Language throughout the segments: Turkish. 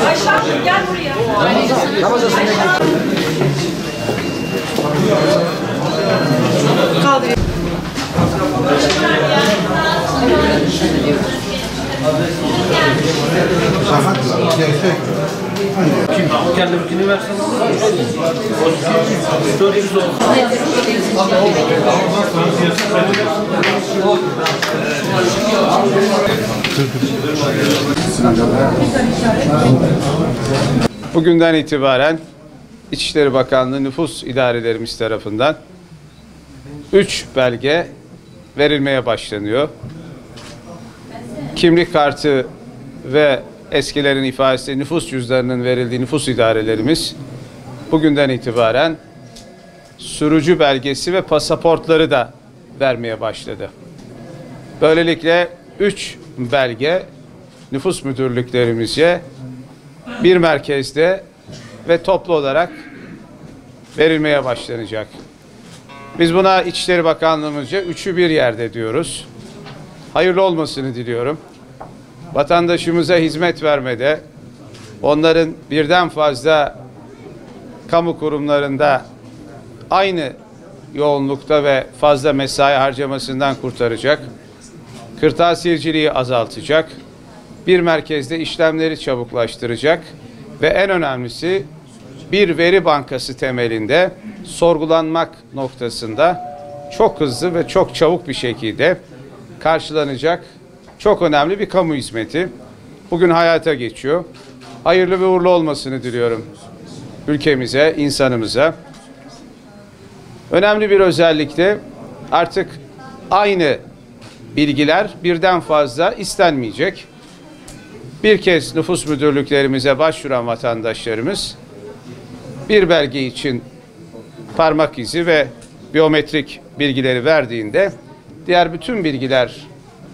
Aşağı gel buraya. Kaldır. Kendimkini versen olur. 400 olsun. Bugünden itibaren İçişleri Bakanlığı nüfus idarelerimiz tarafından 3 belge verilmeye başlanıyor. Kimlik kartı ve eskilerin ifadesi nüfus cüzdanının verildiği nüfus idarelerimiz bugünden itibaren sürücü belgesi ve pasaportları da vermeye başladı. Böylelikle 3 belge nüfus müdürlüklerimizce bir merkezde ve toplu olarak verilmeye başlanacak. Biz buna İçişleri Bakanlığımızca üçü bir yerde diyoruz. Hayırlı olmasını diliyorum. Vatandaşımıza hizmet vermede, onların birden fazla kamu kurumlarında aynı yoğunlukta ve fazla mesai harcamasından kurtaracak, kırtasiyeciliği azaltacak, bir merkezde işlemleri çabuklaştıracak ve en önemlisi bir veri bankası temelinde sorgulanmak noktasında çok hızlı ve çok çabuk bir şekilde karşılanacak çok önemli bir kamu hizmeti. Bugün hayata geçiyor. Hayırlı ve uğurlu olmasını diliyorum ülkemize, insanımıza. Önemli bir özellik de artık aynı bilgiler birden fazla istenmeyecek. Bir kez nüfus müdürlüklerimize başvuran vatandaşlarımız bir belge için parmak izi ve biyometrik bilgileri verdiğinde diğer bütün bilgiler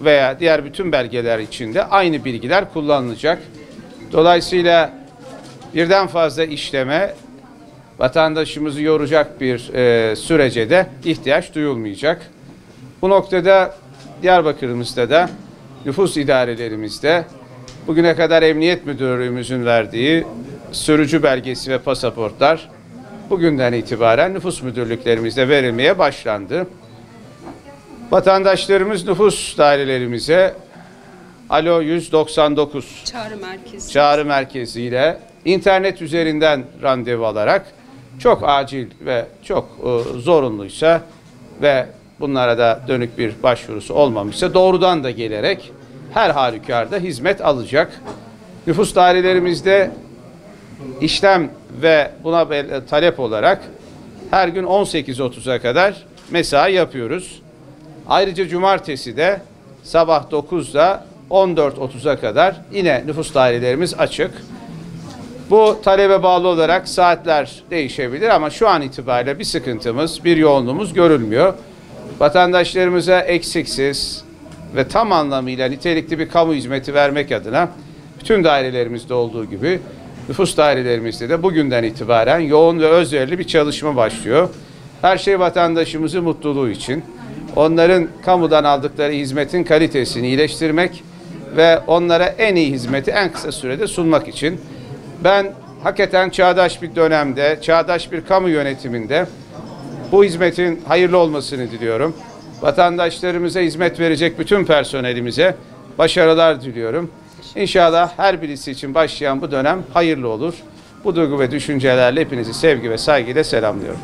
veya diğer bütün belgeler içinde aynı bilgiler kullanılacak. Dolayısıyla birden fazla işleme vatandaşımızı yoracak bir sürece de ihtiyaç duyulmayacak. Bu noktada Diyarbakır'ımızda da nüfus idarelerimizde bugüne kadar Emniyet Müdürlüğümüzün verdiği sürücü belgesi ve pasaportlar bugünden itibaren nüfus müdürlüklerimizde verilmeye başlandı. Vatandaşlarımız nüfus dairelerimize Alo 199 çağrı merkeziyle internet üzerinden randevu alarak çok acil ve çok zorunluysa ve bunlara da dönük bir başvurusu olmamışsa doğrudan da gelerek her halükarda hizmet alacak. Nüfus dairelerimizde işlem ve buna talep olarak her gün 18.30'a kadar mesai yapıyoruz. Ayrıca cumartesi de sabah 9'da 14.30'a kadar yine nüfus dairelerimiz açık. Bu talebe bağlı olarak saatler değişebilir ama şu an itibariyle bir sıkıntımız, bir yoğunluğumuz görülmüyor. Vatandaşlarımıza eksiksiz ve tam anlamıyla nitelikli bir kamu hizmeti vermek adına bütün dairelerimizde olduğu gibi nüfus dairelerimizde de bugünden itibaren yoğun ve özverili bir çalışma başlıyor. Her şey vatandaşımızın mutluluğu için, onların kamudan aldıkları hizmetin kalitesini iyileştirmek ve onlara en iyi hizmeti en kısa sürede sunmak için. Ben hakikaten çağdaş bir dönemde, çağdaş bir kamu yönetiminde bu hizmetin hayırlı olmasını diliyorum. Vatandaşlarımıza hizmet verecek bütün personelimize başarılar diliyorum. İnşallah her birisi için başlayan bu dönem hayırlı olur. Bu duygu ve düşüncelerle hepinizi sevgi ve saygıyla selamlıyorum.